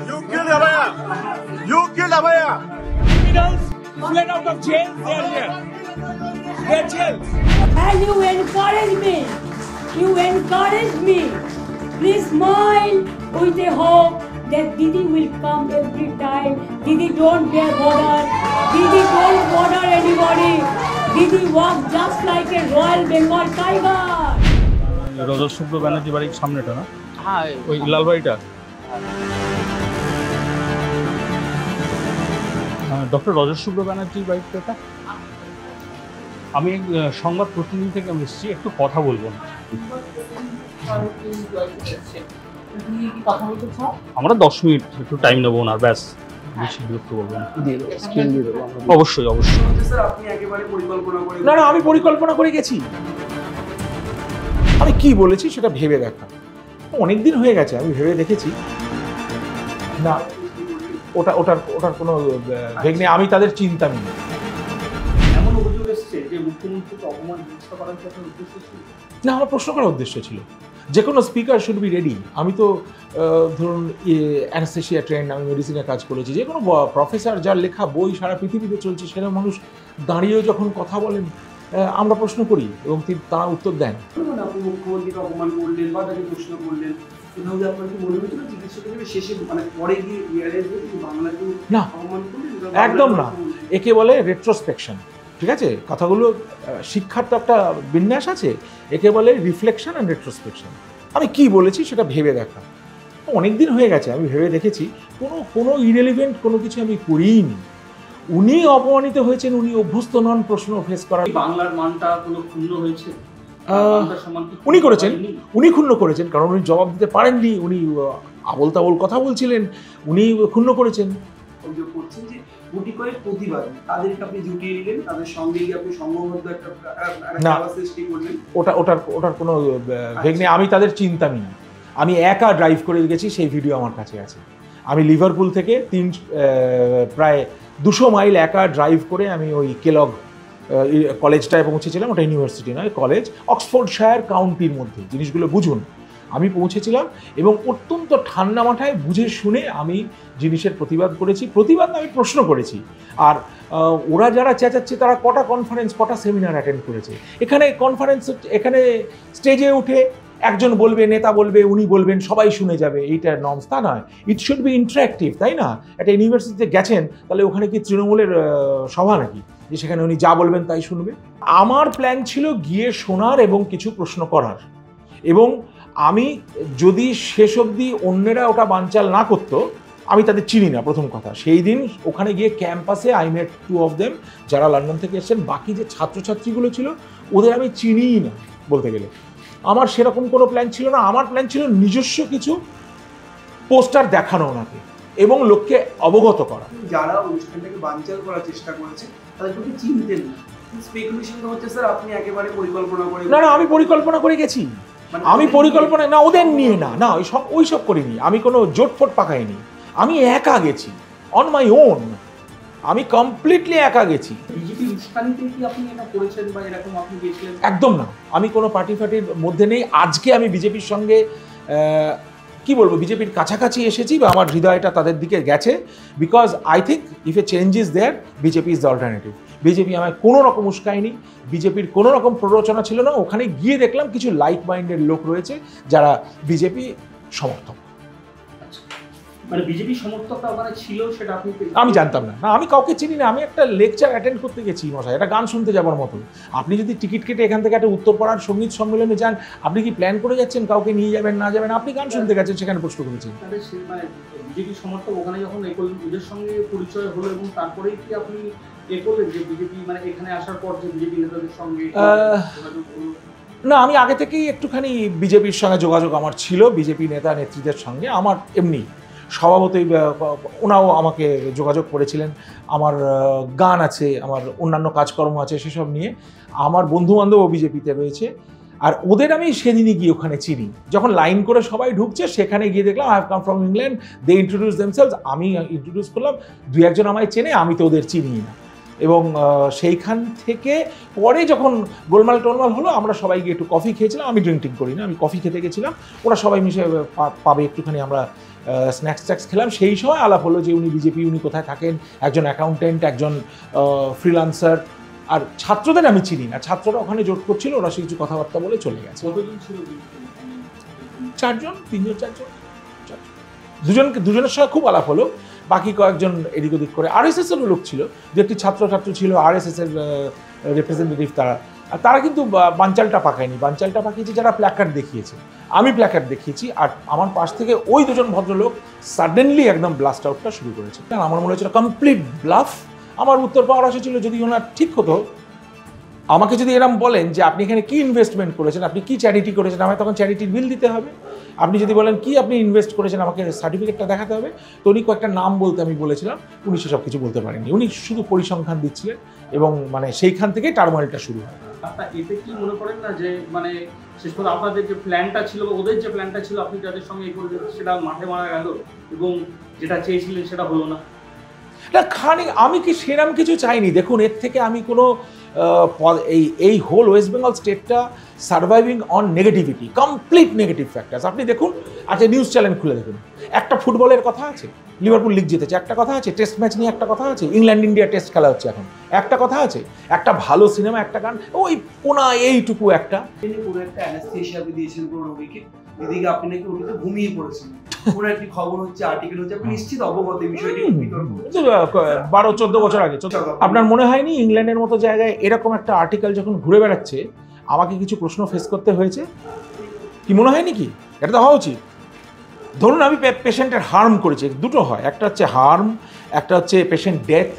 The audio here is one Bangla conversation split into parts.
You killed Abhaya. You killed Abhaya. Criminals fled out of jail. They are here. They are jailed. And you encourage me. You encourage me. Please smile with a hope that Didi will come every time. Didi don't bear border. Didi don't bother anybody. Didi walks just like a Royal Bengal tiger. রজতশুভ্র Banerjee বাড়ির সামনেটা না? হ্যাঁ, ওই লালবাড়িটা। ডক্টর রজতশুভ্র ব্যানার্জির বাড়িটা। আমি সংবাদ প্রতিনিধি থেকে আমি এসেছি, একটু কথা বলবো না। আমরা 10 মিনিট একটু টাইম নেবো না, ব্যাস, বেশি বিরক্ত করবো না। অবশ্যই অবশ্যই। না না, আমি পরিকল্পনা করে গেছি। আমি কি বলেছি সেটা ভেবে দেখা। অনেকদিন হয়ে গেছে, আমি ভেবে দেখেছি। না, ওটার কোনো ভেগ নেই, আমি তাদের চিন্তামি না। এমন অভিযোগ এসেছে যে মুখ্যমন্ত্রীকে অপমান করার কি আপনার উদ্দেশ্য ছিল? না, আমার প্রশ্ন করার উদ্দেশ্য ছিল যে কোনো স্পিকার শুড বি রেডি। আমি তো ধরুন অ্যানেস্থেশিয়া ট্রেন্ড, আমি মেডিসিনে কাজ করেছি। যে কোনো প্রফেসর যার লেখা বই সারা পৃথিবীতে চলছে, সেরকম মানুষ দাঁড়িয়েও যখন কথা বলেন, আমরা প্রশ্ন করি এবং তারা উত্তর দেন। আপনি মুখ্যমন্ত্রীকে অপমান করলেন বা তাকে প্রশ্ন করলেন, কোথাও যে আপনার কি মনে হয়েছিল চিকিৎসক হিসেবে শেষে মানে পরে গিয়ে রিয়ালাইজ হয়েছে বাংলাকে না, অপমান করলেন? একদম না। একে বলে রেট্রোস্পেকশন। ঠিক আছে, কথাগুলো শিক্ষার তো একটা বিন্যাস আছে। একে বলে রিফ্লেকশন অ্যান্ড রেট্রোস্পেকশন। আমি কি বলেছি সেটা ভেবে দেখা। অনেক দিন হয়ে গেছে, আমি ভেবে দেখেছি কোনো ইরেলিভেন্ট কোনো কিছু আমি করিনি। উনি অপমানিত হয়েছেন, উনি অভ্যস্ত নন প্রশ্ন ফেস করার। বাংলার মানটা কোনো ক্ষুণ্ণ হয়েছে? উনি করেছেন, উনি ক্ষুণ্ণ করেছেন, কারণ উনি জবাব দিতে পারেননি। উনি আবোল তাবোল কথা বলছিলেন, উনি ক্ষুণ্ণ করেছেন। অভিযোগ করছেন যে গুটি কয়েক প্রতিবাদী তাদেরকে আপনি জুটিয়ে নিলেন, তাদের সঙ্গে গিয়ে আপনি সংঘবদ্ধ একটা সৃষ্টি করলেন। ওটার কোনো ভেগ নেই, আমি তাদের চিন্তামি না। আমি একা ড্রাইভ করে গেছি, সেই ভিডিও আমার কাছে আছে। আমি লিভারপুল থেকে প্রায় 200 মাইল একা ড্রাইভ করে আমি ওই কেলগ কলেজটায় পৌঁছেছিলাম। ওটা ইউনিভার্সিটি নয়, কলেজ, অক্সফোর্ডশায়ার কাউন্টির মধ্যে। জিনিসগুলো বুঝুন। আমি পৌঁছেছিলাম এবং অত্যন্ত ঠান্ডা মাথায় বুঝে শুনে আমি জিনিসের প্রতিবাদ করেছি। প্রতিবাদ না, আমি প্রশ্ন করেছি। আর ওরা যারা চেঁচাচ্ছে তারা কটা কনফারেন্স, কটা সেমিনার অ্যাটেন্ড করেছে। এখানে কনফারেন্স, এখানে স্টেজে উঠে একজন বলবে, নেতা বলবে, উনি বলবেন, সবাই শুনে যাবে, এইটার নর্মস তা নয়। ইট শুড বি ইন্টারেক্টিভ, তাই না? একটা ইউনিভার্সিটিতে গেছেন, তাহলে ওখানে কি তৃণমূলের সভা নাকি যে সেখানে উনি যা বলবেন তাই শুনবে? আমার প্ল্যান ছিল গিয়ে শোনার এবং কিছু প্রশ্ন করার। এবং আমি যদি শেষ অবধি অন্যেরা ওটা বানচাল না করতো, আমি তাদের চিনি না, প্রথম কথা। সেই দিন ওখানে গিয়ে ক্যাম্পাসে আই মেট 2 of them যারা লন্ডন থেকে এসেছেন। বাকি যে ছাত্রছাত্রীগুলো ছিল ওদের আমি চিনিই না বলতে গেলে। আমার সেরকম কোনো প্ল্যান ছিল না। আমার প্ল্যান ছিল নিজস্ব কিছু পোস্টার দেখানো ওনাকে এবং লোককে অবগত করা। যারা অনুষ্ঠানটাকে বানচাল করার চেষ্টা করেছে তাদেরকে চিনতেন না। স্পেকুলেশন হচ্ছে স্যার আপনি একেবারে পরিকল্পনা করে। না না, আমি পরিকল্পনা করে গেছি। আমি পরিকল্পনা না, ওদের নিয়ে না, না ওইসব করিনি। আমি কোনো জোটফোট পাকাইনি। আমি একা গেছি, অন মাই ওন। আমি কমপ্লিটলি একা গেছি। বিজেপি উস্কানিতে কি আপনি এটা করেছেন বা এরকম আপনি গেছিলেন? একদম না, আমি কোনো পার্টির মধ্যে নেই। আজকে আমি বিজেপির সঙ্গে কি বলবো, বিজেপির কাছাকাছি এসেছি বা আমার হৃদয়টা তাদের দিকে গেছে। Because I think if a change is there, BJP is the alternative. BJP আমায় কোনো রকম উস্কায়নি, বিজেপির কোনো রকম প্ররোচনা ছিল না। ওখানে গিয়ে দেখলাম কিছু লাইক মাইন্ডেড লোক রয়েছে যারা বিজেপি সমর্থক। মানে বিজেপি সমর্থকটা ওখানে ছিল, সেটা আপনি? আমি জানতাম না। না, আমি কাউকে চিনি না। আমি একটা লেকচার অ্যাটেন্ড করতে গেছি মশাই, একটা গান শুনতে যাবার মতো। আপনি যদি টিকিট কেটে এখান থেকে একটা উত্তরপাড়ার সঙ্গীত সম্মেলনে যান, আপনি কি প্ল্যান করে যাচ্ছেন কাউকে নিয়ে যাবেন না যাবেন? আপনি গান শুনতে গেছেন, সেখানে প্রশ্ন করেছেন। মানে বিজেপি সমর্থক ওখানে যখন ওদের সঙ্গে পরিচয় হলো এবং তারপরেই কি আপনি করলেন যে বিজেপি মানে এখানে আসার পর যে বিজেপি নেতাদের সঙ্গে? না, আমি আগে থেকেই একটুখানি বিজেপির সঙ্গে যোগাযোগ আমার ছিল, বিজেপি নেতা নেত্রীদের সঙ্গে। আমার এমনি স্বভাবতই ওনাও আমাকে যোগাযোগ করেছিলেন। আমার গান আছে, আমার অন্যান্য কাজকর্ম আছে, সেসব নিয়ে আমার বন্ধুবান্ধবও বিজেপিতে রয়েছে। আর ওদের আমি সেদিনই গিয়ে ওখানে চিনি। যখন লাইন করে সবাই ঢুকছে, সেখানে গিয়ে দেখলাম I have come from England, they introduce themselves. আমি ইন্ট্রোডিউস করলাম, 2-1 জন আমায় চেনে, আমি তো ওদের চিনি না। এবং সেইখান থেকে পরে যখন গোলমাল টোলমাল হলো আমরা সবাই গিয়ে একটু কফি খেয়েছিলাম। আমি ড্রিঙ্কিং করি না, আমি কফি খেতে গেছিলাম, ওরা সবাই মিশে পাবে একটুখানি আমরা স্ন্যাক্স ট্যাক্স খেলাম। সেই সময় আলাপ হলো যে উনি বিজেপি, উনি কোথায় থাকেন, একজন অ্যাকাউন্টেন্ট, একজন ফ্রিল্যান্সার। আর ছাত্রদের আমি চিনি না, ছাত্ররা ওখানে জোট করছিল, ওরা সে কিছু কথাবার্তা বলে চলে গেছে। কতজন ছিল? 4জন, 3জন 4জন, দুজনের সঙ্গে খুব আলাপ হলো। বাকি কয়েকজন এদিক ওদিক করে RSS এরও লোক ছিল, দু একটি ছাত্র ছিল RSS এর রিপ্রেজেন্টেটিভ। তারা কিন্তু বানচালটা পাকায়নি, বানচালটা পাকিয়েছে যারা প্ল্যাকার্ড দেখিয়েছে। আমি প্ল্যাকার্ড দেখিয়েছি, আর আমার পাশ থেকে ওই দুজন ভদ্রলোক সাডেনলি একদম ব্লাস্ট আউটটা শুরু করেছে। আমার মনে হচ্ছিল কমপ্লিট ব্লাফ। আমার উত্তর পাওয়ার আশা ছিল যদি ওনার ঠিক হতো, আমাকে যদি এরম বলেন যে আপনি এখানে কি ইনভেস্টমেন্ট করেছেন, আপনি কি চ্যারিটি করেছেন, আমাকে তখন চ্যারিটির বিল দিতে হবে। আপনি যদি বলেন কি আপনি ইনভেস্ট করেছেন, আমাকে সার্টিফিকেটটা দেখাতে হবে। তো উনি কয়েকটা নাম বলতে আমি বলেছিলাম, উনি সেসব কিছু বলতে পারেননি, উনি শুধু পরিসংখ্যান দিচ্ছিলেন। এবং মানে সেইখান থেকে টার্মোয়েলটা শুরু হয়। আপনার এতে কি মনে করেন না যে মানে শেষ করে আপনাদের যে প্ল্যানটা ছিল বা ওদের যে প্ল্যানটা ছিল আপনি যাদের সঙ্গে এই করলেন সেটা মাঠে মারা গেল এবং যেটা চেয়েছিলেন সেটা হলো না? না, আমি কি সেরাম কিছু চাইনি। দেখুন, এর থেকে আমি কোনো এই হোল ওয়েস্ট বেঙ্গল স্টেটটা surviving on negativity, complete negative factors. আপনি দেখুন, আচ্ছা নিউজ চ্যানেল খুলে দেখুন, একটা ফুটবলের কথা আছে, লিভারপুল লিগ জিতেছে, একটা কথা আছে, টেস্ট ম্যাচ নিয়ে একটা কথা আছে, ইংল্যান্ড ইন্ডিয়া টেস্ট খেলা হচ্ছে এখন, একটা কথা আছে, একটা ভালো সিনেমা, একটা গান, ওই কোনা এইটুকু একটা। তিনি পুরো একটা অ্যানাস্থেশিয়া দিয়েছেন পুরো রোগীকে, দিদিকে আপনি নাকি ওটিতে ঘুমিয়ে পড়েছেন। পুরো একটি খবর হচ্ছে, আর্টিকেল হচ্ছে, আপনি নিশ্চিত অবগত এই বিষয়টি। 12-14 বছর আগে। আপনার মনে হয়নি ইংল্যান্ডের মতো জায়গায় এরকম একটা আর্টিকেল যখন ঘুরে বেড়াচ্ছে আমাকে কিছু প্রশ্ন ফেস করতে হয়েছে? কি মনে হয়নি কি? এটা তো হওয়া উচিত। ধরুন আমি পেশেন্টের হার্ম করেছি, দুটো হয়, একটা হচ্ছে হার্ম, একটা হচ্ছে পেশেন্ট ডেথ,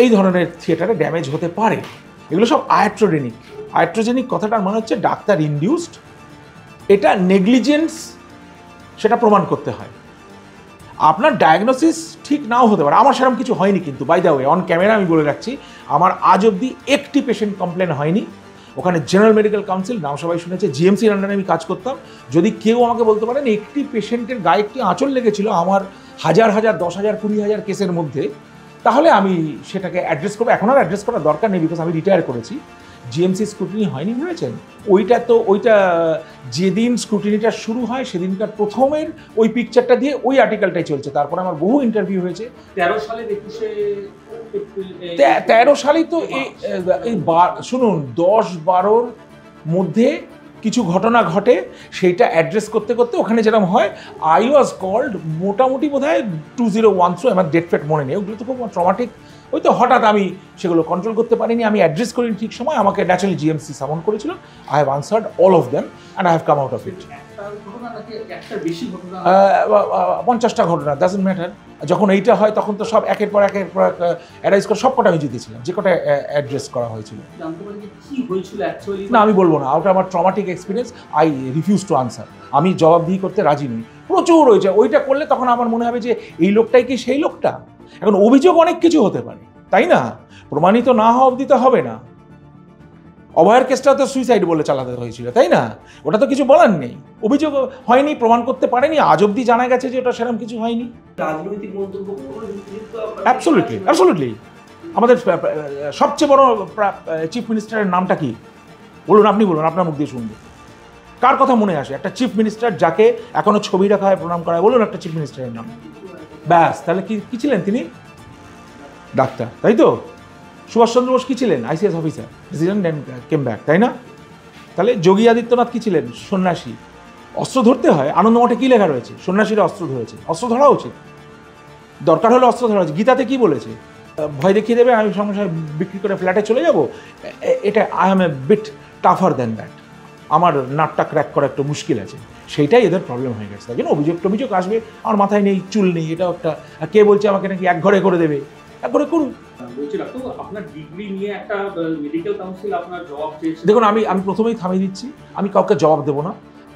এই ধরনের থিয়েটারে ড্যামেজ হতে পারে। এগুলো সব আয়াট্রোজেনিক। আয়াট্রোজেনিক কথাটার মানে হচ্ছে ডাক্তার ইনডিউসড। এটা নেগলিজেন্স, সেটা প্রমাণ করতে হয়। আপনার ডায়াগনোসিস ঠিক নাও হতে পারে, আমার সেরকম কিছু হয়নি। কিন্তু by the way, on camera আমি বলে রাখছি, আমার আজ অবধি একটি পেশেন্ট কমপ্লেন হয়নি। ওখানে জেনারেল মেডিকেল কাউন্সিল, নাম সবাই শুনেছে, জিএমসির আন্ডারে আমি কাজ করতাম। যদি কেউ আমাকে বলতে পারেন একটি পেশেন্টের গায়ে একটি আঁচল লেগেছিল আমার 1000, 10,000, 20,000 কেসের মধ্যে, তাহলে আমি সেটাকে অ্যাড্রেস করবো। এখন আর অ্যাড্রেস করার দরকার নেই, বিকজ আমি রিটায়ার করেছি। জিএমসি স্ক্রুটিনি হয়নি ভেবেছেন? ওইটা যেদিন স্ক্রুটিনিটা শুরু হয় সেদিনকার প্রথমের ওই পিকচারটা দিয়ে ওই আর্টিকেলটাই চলছে। তারপরে আমার বহু ইন্টারভিউ হয়েছে। 13 সালে 13 সালেই তো এই শুনুন, 10-12-র মধ্যে কিছু ঘটনা ঘটে, সেইটা অ্যাড্রেস করতে করতে ওখানে যেরকম হয়, আই ওয়াজ কল্ড মোটামুটি বোধহয় 2013, আমার ডেট ফেট মনে নেই। ওগুলো তো খুব ট্রমাটিক। ওই তো হঠাৎ আমি সেগুলো কন্ট্রোল করতে পারিনি, আমি অ্যাড্রেস করিনি ঠিক সময়, আমাকে ন্যাচারালি জিএমসি সামন করেছিল। I have answered all of them and I have come out of it. 50টা ঘটনা, ডাজন্ট ম্যাটার। যখন এইটা হয় তখন তো সব একের পর অ্যারাইজ করে সব কটা আমি জিতেছিলাম, যে কটা অ্যাড্রেস করা হয়েছিল। না, আমি বলবো না, ওটা আমার traumatic experience, I refuse to answer. আমি জবাবদিহি করতে রাজি নই। প্রচুর হয়েছে, ওইটা করলে তখন আমার মনে হবে যে এই লোকটাই কি সেই লোকটা। এখন অভিযোগ অনেক কিছু হতে পারে, তাই না? প্রমাণিত না হওয়া অবধি তো হবে না। অভয়ের কেসটা তো সুইসাইড বলে চালাতে হয়েছিল, তাই না? ওটা তো কিছু বলার নেই। অভিযোগ হয়নি, প্রমাণ করতে পারেনি, আজ অবধি জানা গেছে যে ওটা সেরকম কিছু হয়নি। রাজনৈতিক মন্তব্য অ্যাবসলিউটলি। আমাদের সবচেয়ে বড় চিফ মিনিস্টারের নামটা কি বলুন? আপনি বলুন, আপনার মুখ দিয়ে শুনবো। কার কথা মনে আসে? একটা চিফ মিনিস্টার যাকে এখনো ছবি রাখা হয়, প্রণাম করা হয়, বলুন একটা চিফ মিনিস্টারের নাম। ব্যাস, তাহলে কি ছিলেন তিনি? ডাক্তার, তাই তো? সুভাষচন্দ্র বোস কি ছিলেন? ICS officer, president and came back, তাই না? তাহলে যোগী আদিত্যনাথ কি ছিলেন? সন্ন্যাসী। অস্ত্র ধরতে হয়, আনন্দমঠে কি লেখা রয়েছে? সন্ন্যাসীরা অস্ত্র ধরেছে, অস্ত্র ধরা উচিত, দরকার হলে অস্ত্র ধরা উচিত। গীতাতে কি বলেছে? ভয় দেখিয়ে দেবে, আমি সংসার বিক্রি করে ফ্ল্যাটে চলে যাব। এটা I am a bit tougher than that. আমার নাটটা ক্র্যাক করা একটু মুশকিল আছে, সেইটাই এদের প্রবলেম হয়ে গেছে। তাই জন্য অভিযোগ আসবে, আমার মাথায় নেই, চুল নেই, এটা একটা। কে বলছে আমাকে নাকি এক ঘরে করে দেবে? এক ঘরে করুন। আপনার ডিগ্রি নিয়ে একটা মেডিকেল কাউন্সিল আপনার জবাব চেয়েছে। দেখুন, আমি প্রথমেই থামিয়ে দিচ্ছি, আমি কাউকে জবাব দেবো না।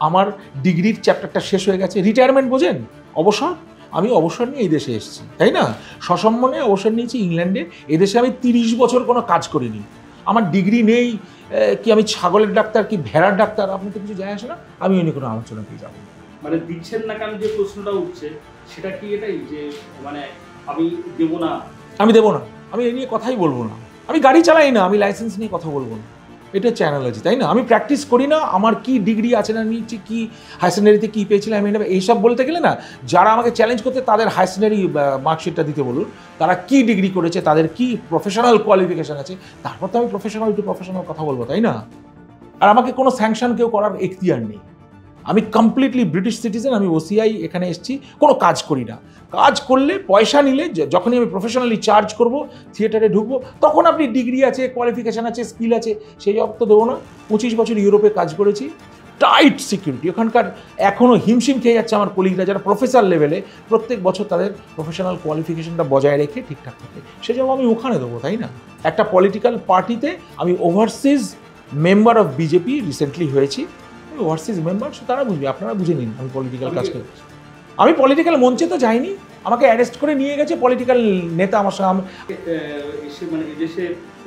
আমার ডিগ্রির চ্যাপ্টারটা শেষ হয়ে গেছে। রিটায়ারমেন্ট বোঝেন? অবসর। আমি অবসর নিয়ে এই দেশে এসেছি, তাই না? সসম্মানে অবসর নিয়েছি ইংল্যান্ডে। এদেশে আমি 30 বছর কোনো কাজ করিনি। আমার ডিগ্রি নেই কি আমি ছাগলের ডাক্তার কি ভেড়ার ডাক্তার, আপনি তো কিছু যায় আসে না। আমি অন্য কোনো আলোচনাতেই যাবো। মানে দিচ্ছেন না কেন যে প্রশ্নটা উঠছে সেটা কি এটাই যে মানে আমি দেবো না? আমি দেবো না। আমি এই নিয়ে কথাই বলবো না। আমি গাড়ি চালাই না, আমি লাইসেন্স নিয়ে কথা বলবো না। এটা হচ্ছে অ্যানালজি, তাই না? আমি প্র্যাকটিস করি না, আমার কি ডিগ্রি আছে না নিচ্ছি, কি হায়ার সেকেন্ডারিতে কী পেয়েছিলাম আমি এইসব বলতে গেলে না, যারা আমাকে চ্যালেঞ্জ করতে তাদের হায়ার সেকেন্ডারি মার্কশিটটা দিতে বলুন, তারা কি ডিগ্রি করেছে, তাদের কি প্রফেশনাল কোয়ালিফিকেশান আছে, তারপর তো আমি প্রফেশনাল টু প্রফেশনাল কথা বলবো, তাই না? আর আমাকে কোনো স্যাংশন কেউ করার এখতিয়ার নেই। আমি কমপ্লিটলি ব্রিটিশ সিটিজেন, আমি ওসিআই এখানে এসেছি, কোনো কাজ করি না। কাজ করলে পয়সা নিলে যখনই আমি প্রফেশনালি চার্জ করব, থিয়েটারে ঢুকবো, তখন আপনি ডিগ্রি আছে, কোয়ালিফিকেশান আছে, স্কিল আছে, সেই জব তো দেবো না। 25 বছর ইউরোপে কাজ করেছি, টাইট সিকিউরিটি, ওখানকার এখনও হিমশিম খেয়ে যাচ্ছে আমার কলিগরা যারা প্রফেসর লেভেলে, প্রত্যেক বছর তাদের প্রফেশনাল কোয়ালিফিকেশনটা বজায় রেখে ঠিকঠাক থাকে, সে জব আমি ওখানে দেবো, তাই না? একটা পলিটিক্যাল পার্টিতে আমি overseas member of BJP recently হয়েছি, ওভারসিজ মেম্বার, তারা বুঝবে, আপনারা বুঝে নিন আমি পলিটিক্যাল কাজ করি। আমি পলিটিক্যাল মঞ্চে তো যাইনি, আমাকে অ্যারেস্ট করে নিয়ে গেছে পলিটিক্যাল নেতা আমার সঙ্গে। এসে মানে এদেশে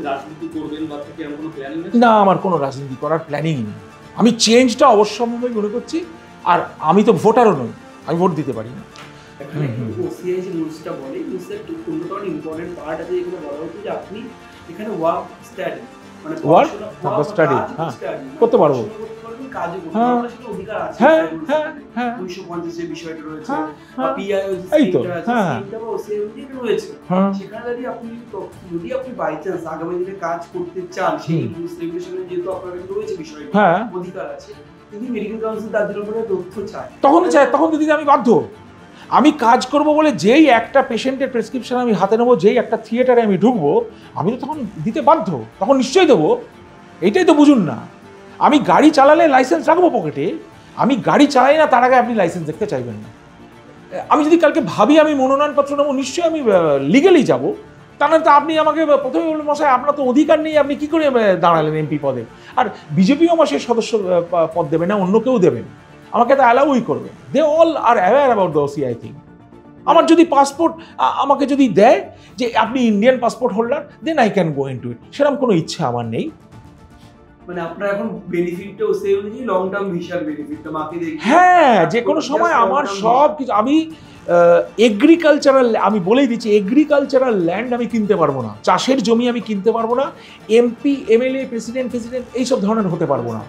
রাজনীতি করবেন বা থেকে এমন কোনো প্ল্যানিং আছে? না, আমার কোনো রাজনীতি করার প্ল্যানিং নেই। আমি চেঞ্জটা অবশ্যম্ভাবী মনে করছি, আর আমি তো ভোটারও নই, আমি ভোট দিতে পারি না। ওসিআই যে রুলসটা বলে, রুলসের একটু অন্যতম ইম্পর্টেন্ট পার্ট আছে, যেগুলো বলা হচ্ছে যে আপনি এখানে ওয়ার্ক স্টাডি মানে ওয়ার্ক স্টাডি হ্যাঁ করতে পারবো, কাজও করতে হ্যাঁ, পারবো, সেটা অধিকার আছে। হ্যাঁ হ্যাঁ হ্যাঁ 250 যে বিষয়টা রয়েছে, হ্যাঁ, বা হ্যাঁ, পিআইও এই তো, হ্যাঁ, সেইটা বা ওসিআই রয়েছে, হ্যাঁ। সেখানে যদি আপনি বাই চান্স আগামী দিনে কাজ করতে চান, সেই রুলস রেগুলেশনে যেহেতু আপনার কাছে রয়েছে বিষয়টা, হ্যাঁ, অধিকার আছে, কিন্তু মেডিকেল কাউন্সিল তাদের উপরে তথ্য চায়, তখন তো দিদি আমি বাধ্য। আমি কাজ করব বলে যেই একটা পেশেন্টের প্রেসক্রিপশন আমি হাতে নেবো, যেই একটা থিয়েটারে আমি ঢুকবো, আমি তো তখন দিতে বাধ্য, তখন নিশ্চয়ই দেবো। এইটাই তো বুঝুন না। আমি গাড়ি চালালে লাইসেন্স রাখবো পকেটে, আমি গাড়ি চালাই না তার আগে আপনি লাইসেন্স দেখতে চাইবেন না। আমি যদি কালকে ভাবি আমি মনোনয়নপত্র নেবো, নিশ্চয়ই আমি লিগেলি যাব, তা না তো আপনি আমাকে প্রথমে বলবেন মশাই আপনার তো অধিকার নেই, আপনি কী করে দাঁড়ালেন এমপি পদে? আর বিজেপিও আমার সেই সদস্য পদ দেবে না, অন্য কেউ দেবেন, আমাকে তো অ্যালাউই করবে। They all are aware about the OCI thing. আমার যদি পাসপোর্ট আমাকে যদি দেয় যে আপনি Indian passport holder, then I can go into it, সেরকম কোনো ইচ্ছা আমার নেই। মানে আপনার এখন বেনিফিটটা ওসিআই অনুযায়ী লং টার্ম ভিসার বেনিফিটটা মাকে দেখি, হ্যাঁ, যে কোনো সময় আমার সব কিছু, আমি এগ্রিকালচারাল, আমি বলেই দিচ্ছি, এগ্রিকালচারাল ল্যান্ড আমি কিনতে পারবো না, চাষের জমি আমি কিনতে পারবো না, এমপি এমএলএ প্রেসিডেন্ট এইসব ধরনের হতে পারবো না।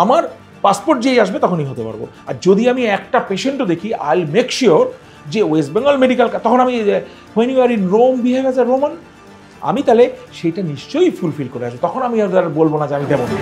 আমার পাসপোর্ট যেই আসবে তখনই হতে পারবো। আর যদি আমি একটা পেশেন্টও দেখি, আই উইল মেক শিওর যে ওয়েস্ট বেঙ্গল মেডিকেল, তখন আমি when you are in Rome behave as a Roman, আমি তাহলে সেইটা নিশ্চয়ই ফুলফিল করে আসবো, তখন আমি আর বলবো না যে আমি দেবো না।